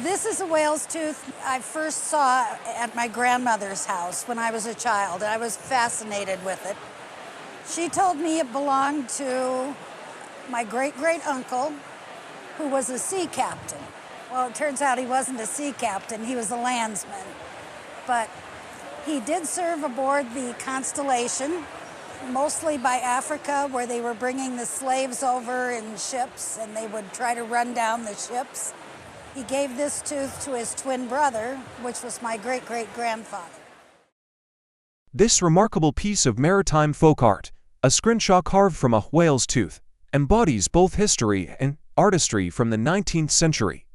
This is a whale's tooth I first saw at my grandmother's house when I was a child. I was fascinated with it. She told me it belonged to my great-great-uncle, who was a sea captain. Well, it turns out he wasn't a sea captain, he was a landsman. But he did serve aboard the Constellation, mostly by Africa, where they were bringing the slaves over in ships, and they would try to run down the ships. He gave this tooth to his twin brother, which was my great-great-grandfather. This remarkable piece of maritime folk art, a scrimshaw carved from a whale's tooth, embodies both history and artistry from the 19th century.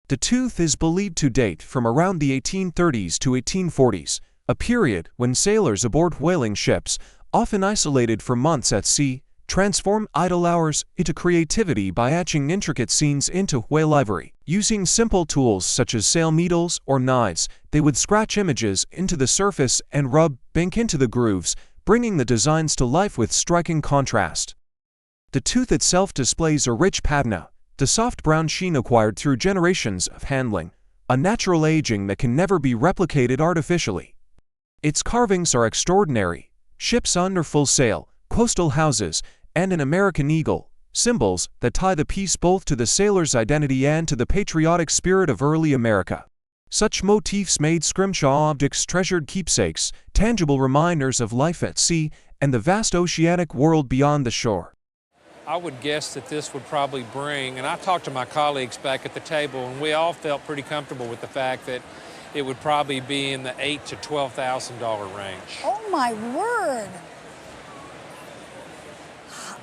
The tooth is believed to date from around the 1830s to 1840s, a period when sailors aboard whaling ships, often isolated for months at sea, transform idle hours into creativity by etching intricate scenes into whale ivory. Using simple tools such as sail needles or knives, they would scratch images into the surface and rub ink into the grooves, bringing the designs to life with striking contrast. The tooth itself displays a rich patina, the soft brown sheen acquired through generations of handling, a natural aging that can never be replicated artificially. Its carvings are extraordinary: ships under full sail, coastal houses, and an American eagle, symbols that tie the piece both to the sailor's identity and to the patriotic spirit of early America. Such motifs made scrimshaw objects treasured keepsakes, tangible reminders of life at sea and the vast oceanic world beyond the shore. I would guess that this would probably bring, and I talked to my colleagues back at the table, and we all felt pretty comfortable with the fact that it would probably be in the $8,000 to $12,000 range. Oh my word!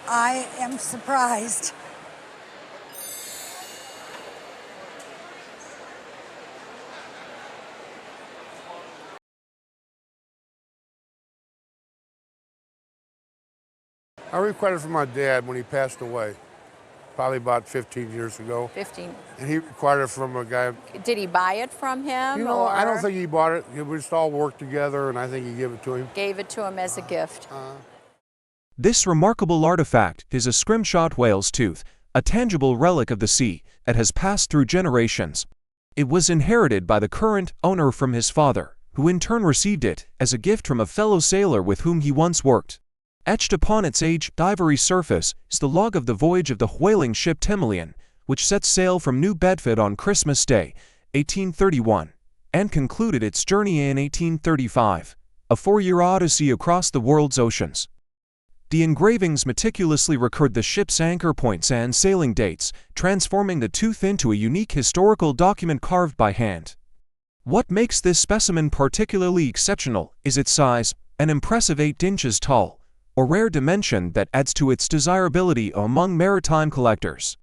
I am surprised. I required it from my dad when he passed away, probably about 15 years ago. 15. And he required it from a guy. Did he buy it from him? You know, or I don't think he bought it. We just all worked together, and I think he gave it to him. gave it to him as a gift? This remarkable artifact is a scrimshaw whale's tooth, a tangible relic of the sea that has passed through generations. It was inherited by the current owner from his father, who in turn received it as a gift from a fellow sailor with whom he once worked. Etched upon its aged ivory surface is the log of the voyage of the whaling ship Timoleon, which set sail from New Bedford on Christmas Day, 1831, and concluded its journey in 1835, a 4-year odyssey across the world's oceans. The engravings meticulously record the ship's anchor points and sailing dates, transforming the tooth into a unique historical document carved by hand. What makes this specimen particularly exceptional is its size, an impressive 8 inches tall, a rare dimension that adds to its desirability among maritime collectors.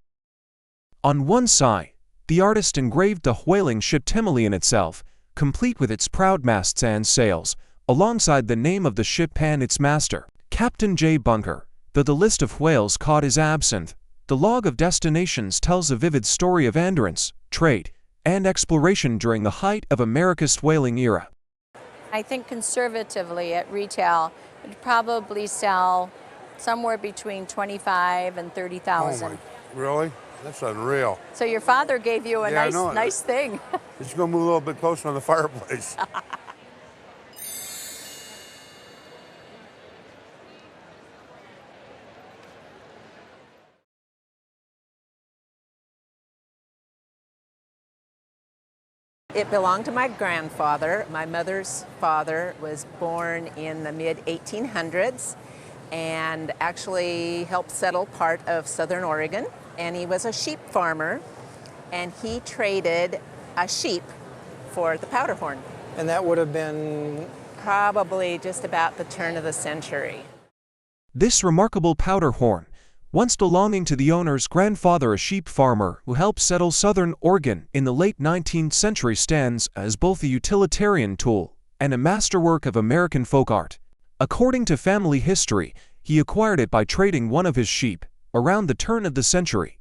On one side, the artist engraved the whaling ship Timoleon itself, complete with its proud masts and sails, alongside the name of the ship and its master, Captain J. Bunker. Though the list of whales caught is absent, the log of destinations tells a vivid story of endurance, trade, and exploration during the height of America's whaling era. I think conservatively at retail, it would probably sell somewhere between $25,000 and $30,000. Oh my, really? That's unreal. So your father gave you a nice thing. It's going to move a little bit closer to the fireplace. It belonged to my grandfather. My mother's father was born in the mid-1800s and actually helped settle part of southern Oregon. And he was a sheep farmer, and he traded a sheep for the powder horn. And that would have been Probably just about the turn of the century. This remarkable powder horn, once belonging to the owner's grandfather, a sheep farmer who helped settle southern Oregon in the late 19th century, stands as both a utilitarian tool and a masterwork of American folk art. According to family history, he acquired it by trading one of his sheep around the turn of the century.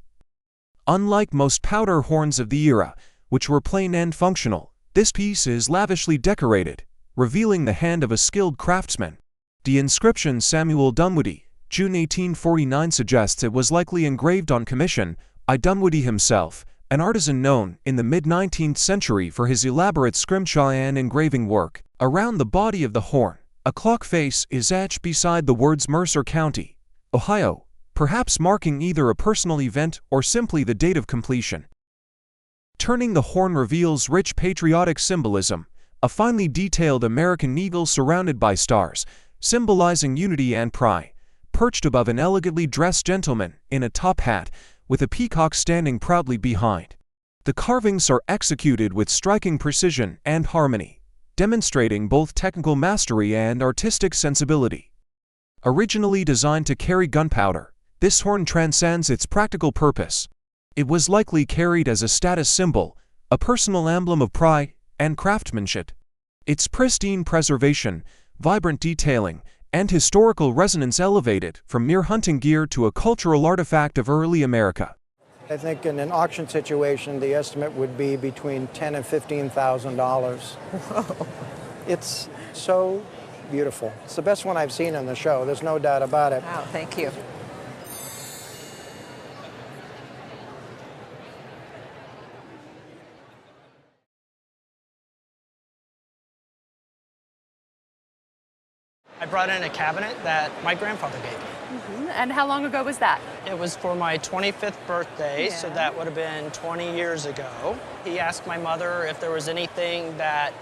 Unlike most powder horns of the era, which were plain and functional, this piece is lavishly decorated, revealing the hand of a skilled craftsman. The inscription Samuel Dunwoody, June 1849, suggests it was likely engraved on commission by Dunwoody himself, an artisan known in the mid-19th century for his elaborate scrimshaw and engraving work. Around the body of the horn, a clock face is etched beside the words Mercer County, Ohio, perhaps marking either a personal event or simply the date of completion. Turning the horn reveals rich patriotic symbolism, a finely detailed American eagle surrounded by stars, symbolizing unity and pride, perched above an elegantly dressed gentleman in a top hat, with a peacock standing proudly behind. The carvings are executed with striking precision and harmony, demonstrating both technical mastery and artistic sensibility. Originally designed to carry gunpowder, this horn transcends its practical purpose. It was likely carried as a status symbol, a personal emblem of pride and craftsmanship. Its pristine preservation, vibrant detailing, and historical resonance elevate it from mere hunting gear to a cultural artifact of early America. I think in an auction situation, the estimate would be between $10,000 and $15,000. Whoa. It's so beautiful. It's the best one I've seen in the show. There's no doubt about it. Wow, thank you. I brought in a cabinet that my grandfather gave me. And how long ago was that? It was for my 25th birthday, so Yeah. that would have been 20 years ago. He asked my mother if there was anything that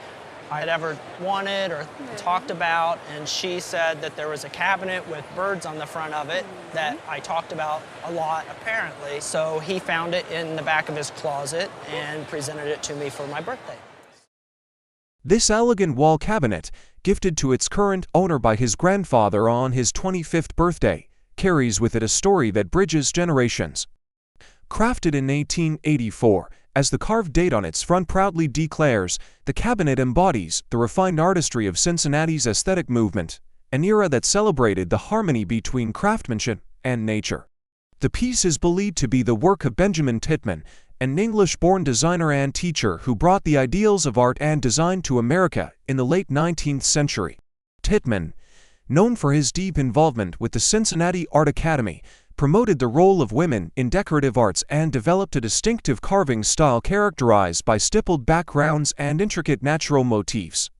I had ever wanted or talked about, and she said that there was a cabinet with birds on the front of it that I talked about a lot, apparently. So he found it in the back of his closet and presented it to me for my birthday. This elegant wall cabinet, gifted to its current owner by his grandfather on his 25th birthday, carries with it a story that bridges generations. Crafted in 1884, as the carved date on its front proudly declares, the cabinet embodies the refined artistry of Cincinnati's aesthetic movement, an era that celebrated the harmony between craftsmanship and nature. The piece is believed to be the work of Benjamin Titman, an English-born designer and teacher who brought the ideals of art and design to America in the late 19th century. Titman, known for his deep involvement with the Cincinnati Art Academy, promoted the role of women in decorative arts and developed a distinctive carving style characterized by stippled backgrounds and intricate natural motifs.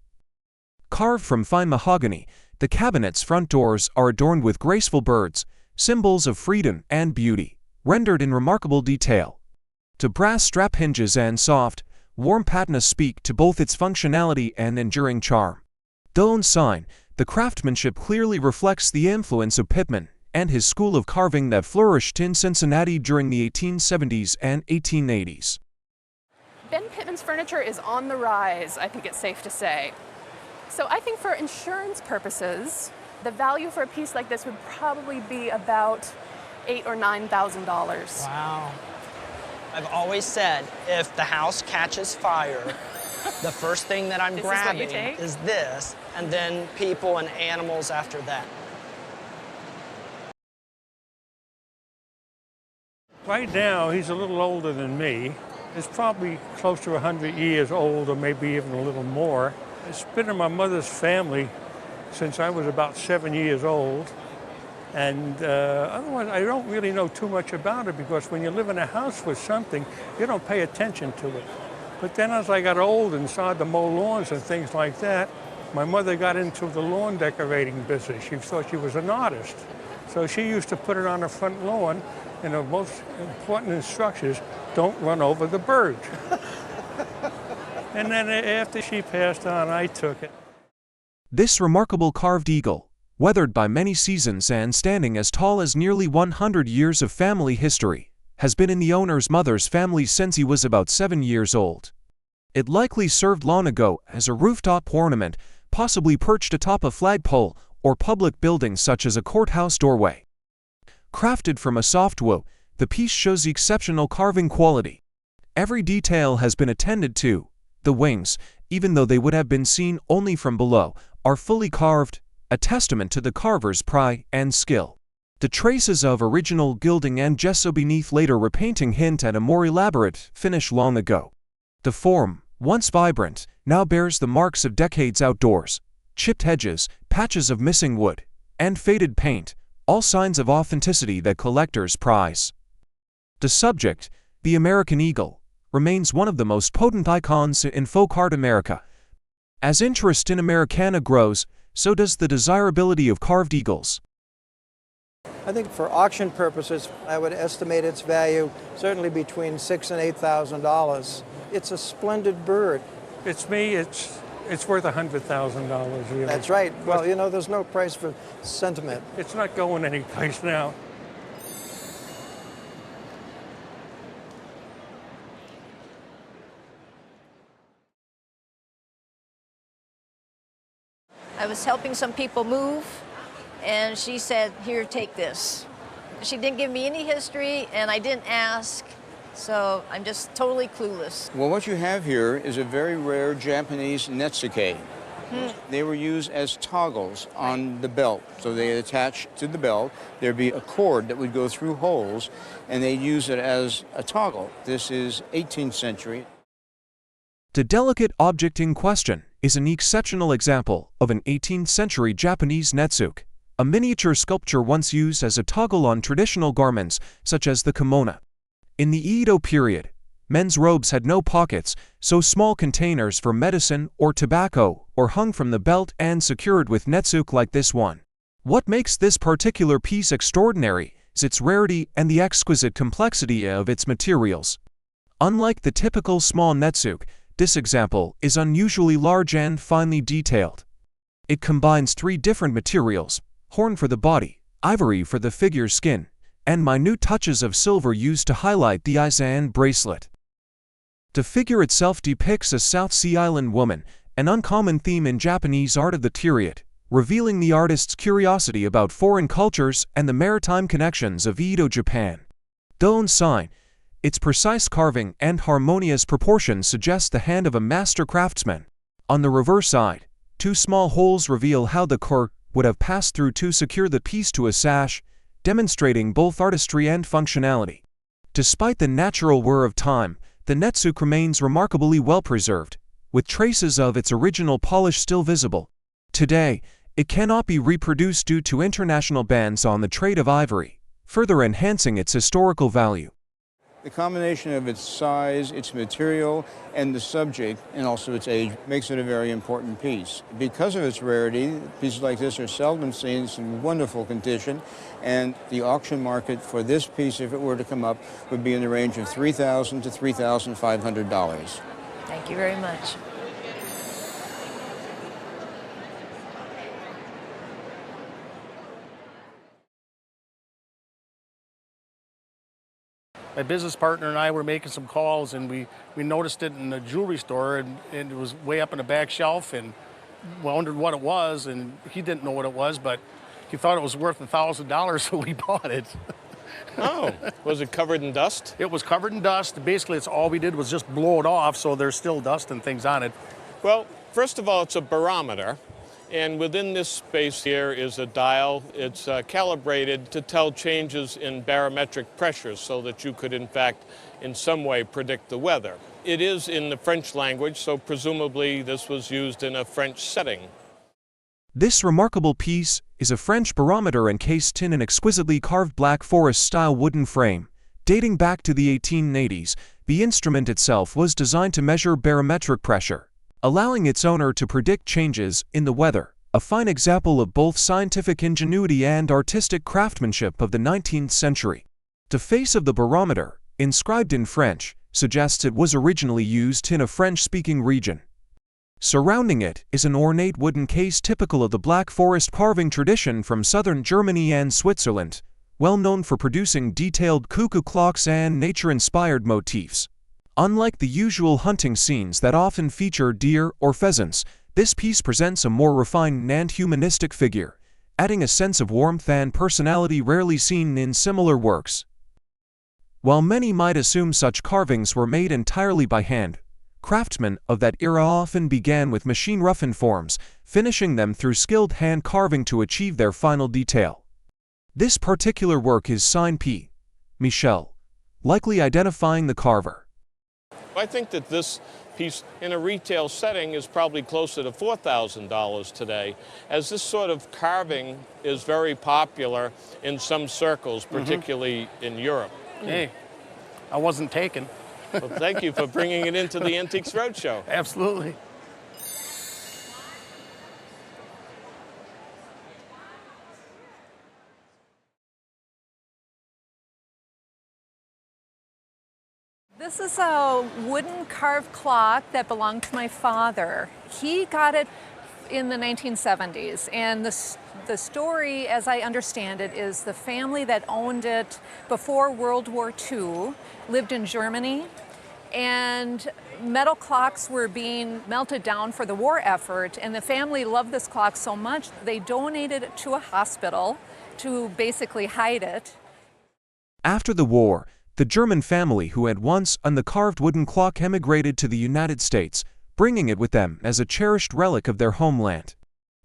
Carved from fine mahogany, the cabinet's front doors are adorned with graceful birds, symbols of freedom and beauty, rendered in remarkable detail. The brass strap hinges and soft, warm patina speak to both its functionality and enduring charm. Though unsigned, the craftsmanship clearly reflects the influence of Pittman and his school of carving that flourished in Cincinnati during the 1870s and 1880s. Ben Pittman's furniture is on the rise, I think it's safe to say. So I think for insurance purposes, the value for a piece like this would probably be about $8,000 or $9,000. Wow. I've always said, if the house catches fire, the first thing that I'm This is what you grabbing take? is this, and then people and animals after that. Right now, he's a little older than me. He's probably close to 100 years old, or maybe even a little more. It's been in my mother's family since I was about 7 years old. And otherwise, I don't really know too much about it, because when you live in a house with something, you don't pay attention to it. But then as I got old and started to mow lawns and things like that, my mother got into the lawn decorating business. She thought she was an artist. So she used to put it on her front lawn, and the most important instructions, don't run over the birds. And then after she passed on, I took it. This remarkable carved eagle, weathered by many seasons and standing as tall as nearly 100 years of family history, has been in the owner's mother's family since he was about 7 years old. It likely served long ago as a rooftop ornament, possibly perched atop a flagpole or public building such as a courthouse doorway. Crafted from a soft wood, the piece shows exceptional carving quality. Every detail has been attended to. The wings, even though they would have been seen only from below, are fully carved, a testament to the carver's pride and skill. The traces of original gilding and gesso beneath later repainting hint at a more elaborate finish long ago. The form, once vibrant, now bears the marks of decades outdoors, chipped edges, patches of missing wood, and faded paint, all signs of authenticity that collectors prize. The subject, the American eagle, remains one of the most potent icons in folk art America. As interest in Americana grows, so does the desirability of carved eagles. I think for auction purposes, I would estimate its value certainly between $6,000 and $8,000. It's a splendid bird. It's worth $100,000 really. That's right. Well, you know, there's no price for sentiment. It's not going anyplace now. I was helping some people move, and she said, "Here, take this." She didn't give me any history, and I didn't ask, so I'm just totally clueless. Well, what you have here is a very rare Japanese netsuke. They were used as toggles on the belt. So they attach to the belt. There'd be a cord that would go through holes, and they'd use it as a toggle. This is 18th century. The delicate object in question is an exceptional example of an 18th century Japanese netsuke, a miniature sculpture once used as a toggle on traditional garments such as the kimono. In the Edo period, men's robes had no pockets, so small containers for medicine or tobacco were hung from the belt and secured with netsuke like this one. What makes this particular piece extraordinary is its rarity and the exquisite complexity of its materials. Unlike the typical small netsuke, this example is unusually large and finely detailed. It combines 3 different materials: horn for the body, ivory for the figure's skin, and minute touches of silver used to highlight the eyes and bracelet. The figure itself depicts a South Sea Island woman, an uncommon theme in Japanese art of the period, revealing the artist's curiosity about foreign cultures and the maritime connections of Edo Japan. Though unsigned, its precise carving and harmonious proportions suggest the hand of a master craftsman. On the reverse side, 2 small holes reveal how the cord would have passed through to secure the piece to a sash, demonstrating both artistry and functionality. Despite the natural wear of time, the netsuke remains remarkably well preserved, with traces of its original polish still visible. Today, it cannot be reproduced due to international bans on the trade of ivory, further enhancing its historical value. The combination of its size, its material, and the subject, and also its age, makes it a very important piece. Because of its rarity, pieces like this are seldom seen. It's in wonderful condition, and the auction market for this piece, if it were to come up, would be in the range of $3,000 to $3,500. Thank you very much. My business partner and I were making some calls, and we noticed it in a jewelry store, and it was way up in the back shelf, and wondered what it was, and he didn't know what it was, but he thought it was worth $1,000, so we bought it. Oh, was it covered in dust? It was covered in dust. Basically, it's all we did was just blow it off, so there's still dust and things on it. Well, first of all, it's a barometer. And within this space here is a dial. It's calibrated to tell changes in barometric pressure so that you could, in fact, in some way predict the weather. It is in the French language, so presumably this was used in a French setting. This remarkable piece is a French barometer encased in an exquisitely carved Black Forest-style wooden frame. Dating back to the 1880s, the instrument itself was designed to measure barometric pressure, allowing its owner to predict changes in the weather, a fine example of both scientific ingenuity and artistic craftsmanship of the 19th century. The face of the barometer, inscribed in French, suggests it was originally used in a French-speaking region. Surrounding it is an ornate wooden case typical of the Black Forest carving tradition from southern Germany and Switzerland, well known for producing detailed cuckoo clocks and nature-inspired motifs. Unlike the usual hunting scenes that often feature deer or pheasants, this piece presents a more refined and humanistic figure, adding a sense of warmth and personality rarely seen in similar works. While many might assume such carvings were made entirely by hand, craftsmen of that era often began with machine-roughened forms, finishing them through skilled hand carving to achieve their final detail. This particular work is signed P. Michel, likely identifying the carver. I think that this piece in a retail setting is probably closer to $4,000 today, as this sort of carving is very popular in some circles, particularly in Europe. Hey, I wasn't taken. Well, thank you for bringing it into the Antiques Roadshow. Absolutely. This is a wooden carved clock that belonged to my father. He got it in the 1970s, and the story, as I understand it, is the family that owned it before World War II lived in Germany, and metal clocks were being melted down for the war effort, and the family loved this clock so much they donated it to a hospital to basically hide it. After the war, the German family who had once owned the carved wooden clock emigrated to the United States, bringing it with them as a cherished relic of their homeland.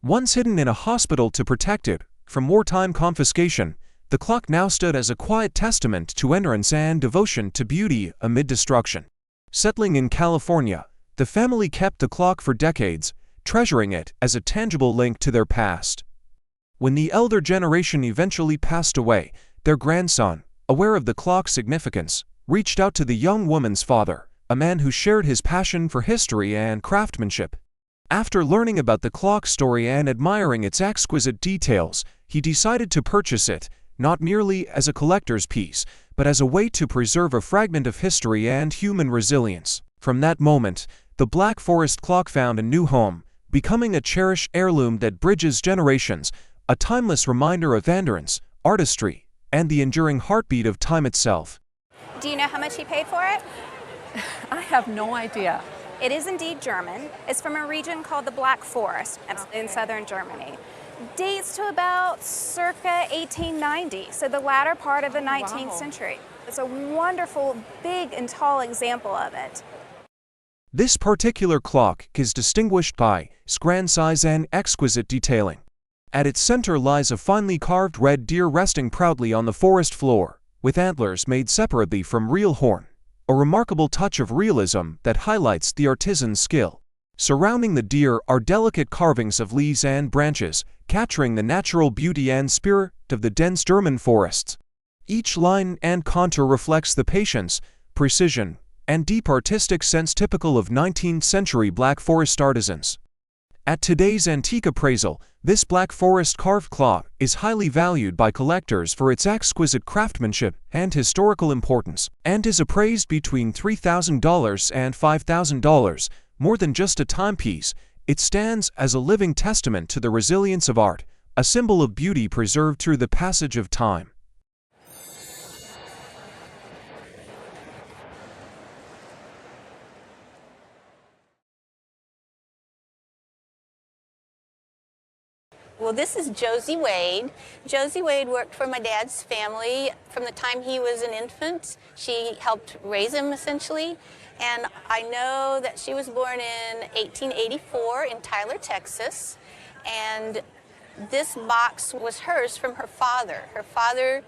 Once hidden in a hospital to protect it from wartime confiscation, the clock now stood as a quiet testament to endurance and devotion to beauty amid destruction. Settling in California, the family kept the clock for decades, treasuring it as a tangible link to their past. When the elder generation eventually passed away, their grandson, aware of the clock's significance, reached out to the young woman's father, a man who shared his passion for history and craftsmanship. After learning about the clock's story and admiring its exquisite details, he decided to purchase it, not merely as a collector's piece, but as a way to preserve a fragment of history and human resilience. From that moment, the Black Forest clock found a new home, becoming a cherished heirloom that bridges generations, a timeless reminder of endurance, artistry, and the enduring heartbeat of time itself. Do you know how much he paid for it? I have no idea. It is indeed German. It's from a region called the Black Forest in southern Germany. Dates to about circa 1890, so the latter part of the 19th century. It's a wonderful, big and tall example of it. This particular clock is distinguished by its grand size and exquisite detailing. At its center lies a finely carved red deer resting proudly on the forest floor, with antlers made separately from real horn, a remarkable touch of realism that highlights the artisan's skill. Surrounding the deer are delicate carvings of leaves and branches, capturing the natural beauty and spirit of the dense German forests. Each line and contour reflects the patience, precision, and deep artistic sense typical of 19th-century Black Forest artisans. At today's antique appraisal, this Black Forest carved clock is highly valued by collectors for its exquisite craftsmanship and historical importance, and is appraised between $3,000 and $5,000. More than just a timepiece, it stands as a living testament to the resilience of art, a symbol of beauty preserved through the passage of time. Well, this is Josie Wade. Josie Wade worked for my dad's family from the time he was an infant. She helped raise him, essentially. And I know that she was born in 1884 in Tyler, Texas. And this box was hers from her father. Her father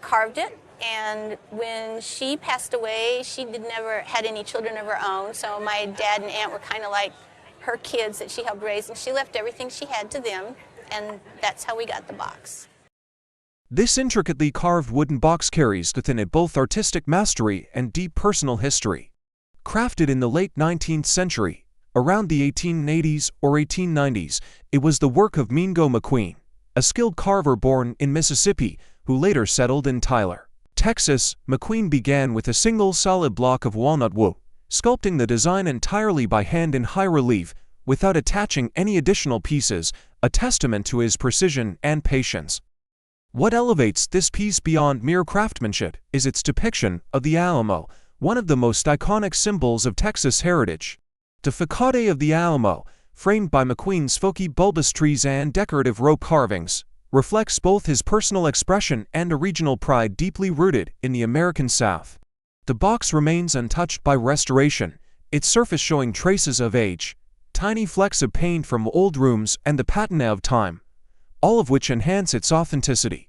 carved it, and when she passed away, she never had any children of her own. So my dad and aunt were kind of like her kids that she helped raise, and she left everything she had to them. And that's how we got the box. This intricately carved wooden box carries within it both artistic mastery and deep personal history. Crafted in the late 19th century, around the 1880s or 1890s, it was the work of Mingo McQueen, a skilled carver born in Mississippi who later settled in Tyler, Texas. McQueen began with a single solid block of walnut wood, sculpting the design entirely by hand in high relief, without attaching any additional pieces, a testament to his precision and patience. What elevates this piece beyond mere craftsmanship is its depiction of the Alamo, one of the most iconic symbols of Texas heritage. The facade of the Alamo, framed by McQueen's folky bulbous trees and decorative rope carvings, reflects both his personal expression and a regional pride deeply rooted in the American South. The box remains untouched by restoration, its surface showing traces of age, tiny flecks of paint from old rooms, and the patina of time, all of which enhance its authenticity.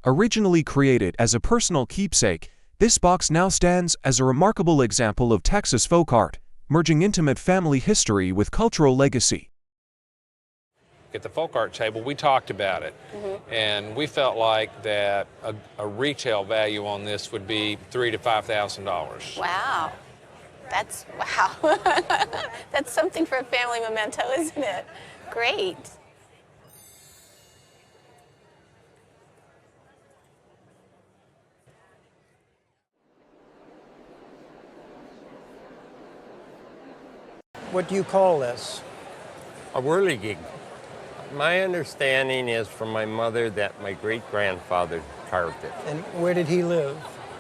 Originally created as a personal keepsake, this box now stands as a remarkable example of Texas folk art, merging intimate family history with cultural legacy. At the folk art table, we talked about it, and we felt like that a retail value on this would be $3,000 to $5,000. Wow. That's, wow. That's something for a family memento, isn't it? Great. What do you call this? A whirligig. My understanding is from my mother that my great-grandfather carved it. And where did he live?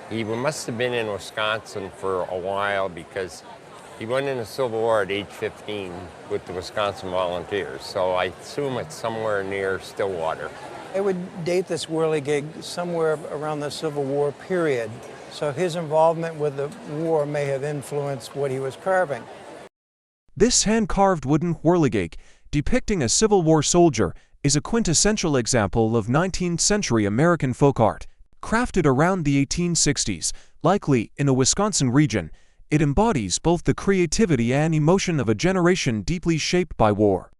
He must have been in Wisconsin for a while because he went in the Civil War at age 15 with the Wisconsin Volunteers. So I assume it's somewhere near Stillwater. I would date this whirligig somewhere around the Civil War period. So his involvement with the war may have influenced what he was carving. This hand-carved wooden whirligig, depicting a Civil War soldier, is a quintessential example of 19th century American folk art. Crafted around the 1860s, likely in a Wisconsin region, it embodies both the creativity and emotion of a generation deeply shaped by war.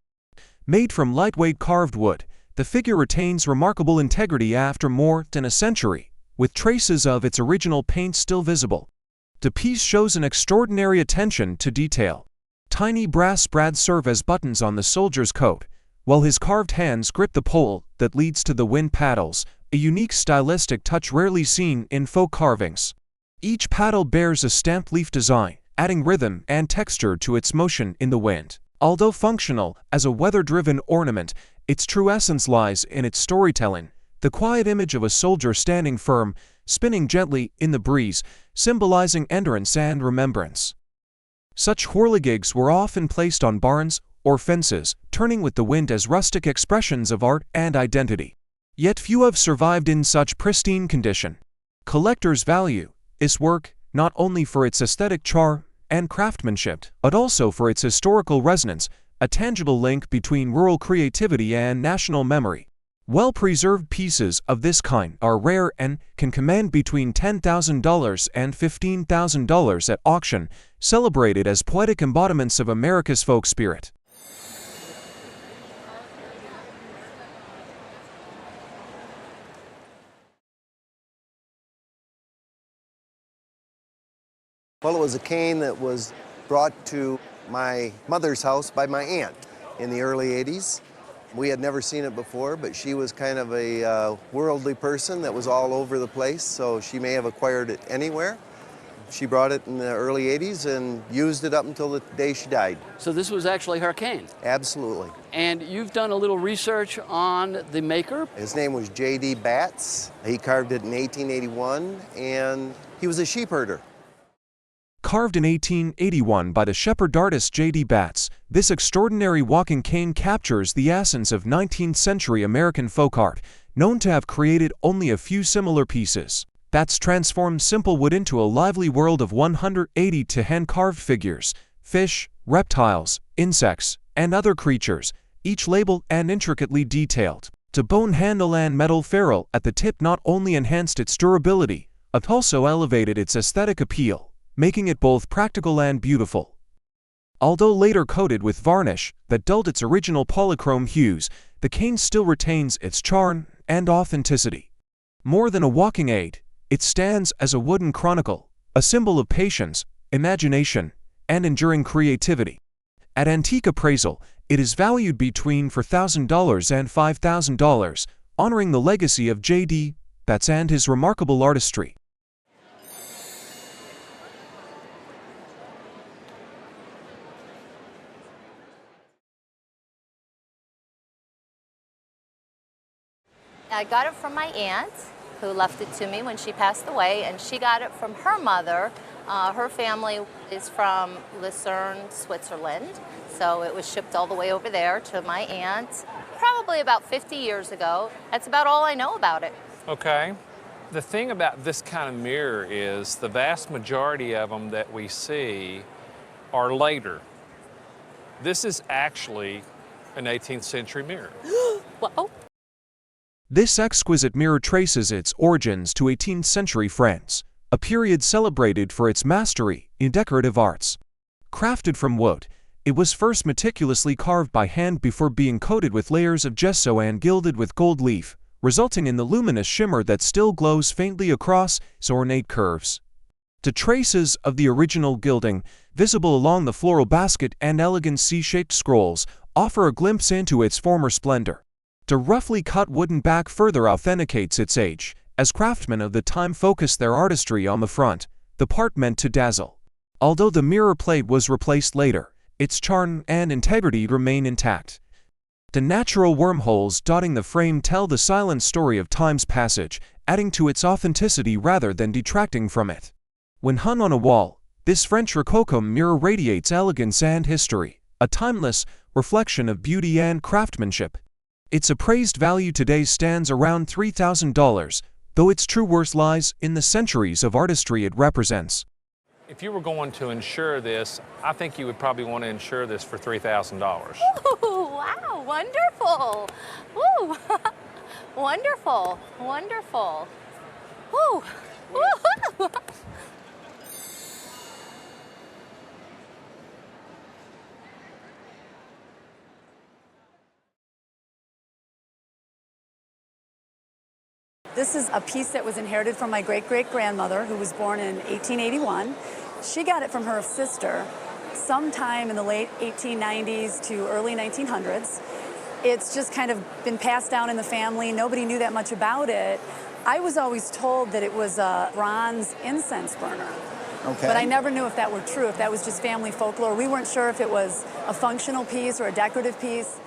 Made from lightweight carved wood, the figure retains remarkable integrity after more than a century, with traces of its original paint still visible. The piece shows an extraordinary attention to detail. Tiny brass brads serve as buttons on the soldier's coat, while his carved hands grip the pole that leads to the wind paddles, a unique stylistic touch rarely seen in folk carvings. Each paddle bears a stamped leaf design, adding rhythm and texture to its motion in the wind. Although functional as a weather-driven ornament, its true essence lies in its storytelling. The quiet image of a soldier standing firm, spinning gently in the breeze, symbolizing endurance and remembrance. Such whirligigs were often placed on barns or fences, turning with the wind as rustic expressions of art and identity. Yet few have survived in such pristine condition. Collectors value this work not only for its aesthetic charm and craftsmanship, but also for its historical resonance, a tangible link between rural creativity and national memory. Well-preserved pieces of this kind are rare and can command between $10,000 and $15,000 at auction, celebrated as poetic embodiments of America's folk spirit. Well, it was a cane that was brought to my mother's house by my aunt in the early 80s. We had never seen it before, but she was kind of a worldly person that was all over the place, so she may have acquired it anywhere. She brought it in the early 80s and used it up until the day she died. So this was actually her cane? Absolutely. And you've done a little research on the maker? His name was J.D. Batts. He carved it in 1881, and he was a sheep herder. Carved in 1881 by the shepherd artist J.D. Batts, this extraordinary walking cane captures the essence of 19th century American folk art, known to have created only a few similar pieces. Batts transformed simple wood into a lively world of 180 to hand-carved figures, fish, reptiles, insects, and other creatures, each labeled and intricately detailed. The bone handle and metal ferrule at the tip not only enhanced its durability, but also elevated its aesthetic appeal, making it both practical and beautiful. Although later coated with varnish that dulled its original polychrome hues, the cane still retains its charm and authenticity. More than a walking aid, it stands as a wooden chronicle, a symbol of patience, imagination, and enduring creativity. At antique appraisal, it is valued between $4,000 and $5,000, honoring the legacy of J.D. Batts and his remarkable artistry. I got it from my aunt, who left it to me when she passed away, and she got it from her mother. Her family is from Lucerne, Switzerland, so it was shipped all the way over there to my aunt, probably about 50 years ago. That's about all I know about it. Okay. The thing about this kind of mirror is the vast majority of them that we see are later. This is actually an 18th century mirror. Whoa. This exquisite mirror traces its origins to 18th century France, a period celebrated for its mastery in decorative arts. Crafted from wood, it was first meticulously carved by hand before being coated with layers of gesso and gilded with gold leaf, resulting in the luminous shimmer that still glows faintly across its ornate curves. The traces of the original gilding, visible along the floral basket and elegant C-shaped scrolls, offer a glimpse into its former splendor. The roughly cut wooden back further authenticates its age, as craftsmen of the time focused their artistry on the front, the part meant to dazzle. Although the mirror plate was replaced later, its charm and integrity remain intact. The natural wormholes dotting the frame tell the silent story of time's passage, adding to its authenticity rather than detracting from it. When hung on a wall, this French Rococo mirror radiates elegance and history, a timeless reflection of beauty and craftsmanship. Its appraised value today stands around $3,000, though its true worth lies in the centuries of artistry it represents. If you were going to insure this, I think you would probably want to insure this for $3,000. Ooh, wow, wonderful. Ooh, wonderful, wonderful. Ooh. Ooh. This is a piece that was inherited from my great-great-grandmother, who was born in 1881. She got it from her sister sometime in the late 1890s to early 1900s. It's just kind of been passed down in the family. Nobody knew that much about it. I was always told that it was a bronze incense burner. Okay. But I never knew if that were true, if that was just family folklore. We weren't sure if it was a functional piece or a decorative piece.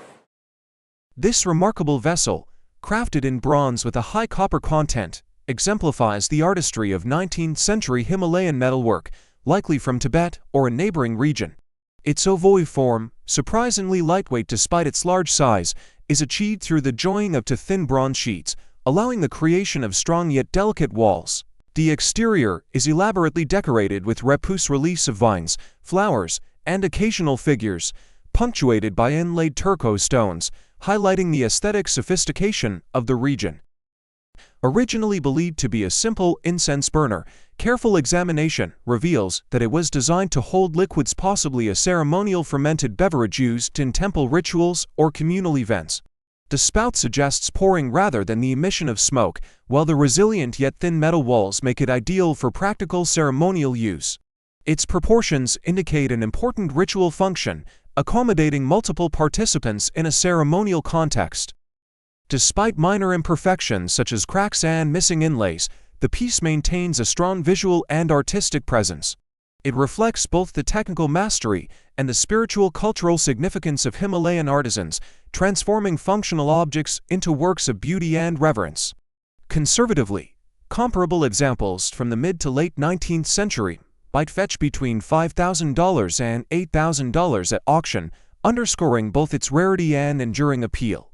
This remarkable vessel, crafted in bronze with a high copper content, exemplifies the artistry of 19th century Himalayan metalwork, likely from Tibet or a neighboring region. Its ovoid form, surprisingly lightweight despite its large size, is achieved through the joining of two thin bronze sheets, allowing the creation of strong yet delicate walls. The exterior is elaborately decorated with repoussé reliefs of vines, flowers, and occasional figures, punctuated by inlaid turquoise stones, highlighting the aesthetic sophistication of the region. Originally believed to be a simple incense burner, careful examination reveals that it was designed to hold liquids, possibly a ceremonial fermented beverage used in temple rituals or communal events. The spout suggests pouring rather than the emission of smoke, while the resilient yet thin metal walls make it ideal for practical ceremonial use. Its proportions indicate an important ritual function, accommodating multiple participants in a ceremonial context. Despite minor imperfections such as cracks and missing inlays, the piece maintains a strong visual and artistic presence. It reflects both the technical mastery and the spiritual cultural significance of Himalayan artisans, transforming functional objects into works of beauty and reverence. Conservatively, comparable examples from the mid to late 19th century might fetch between $5,000 and $8,000 at auction, underscoring both its rarity and enduring appeal.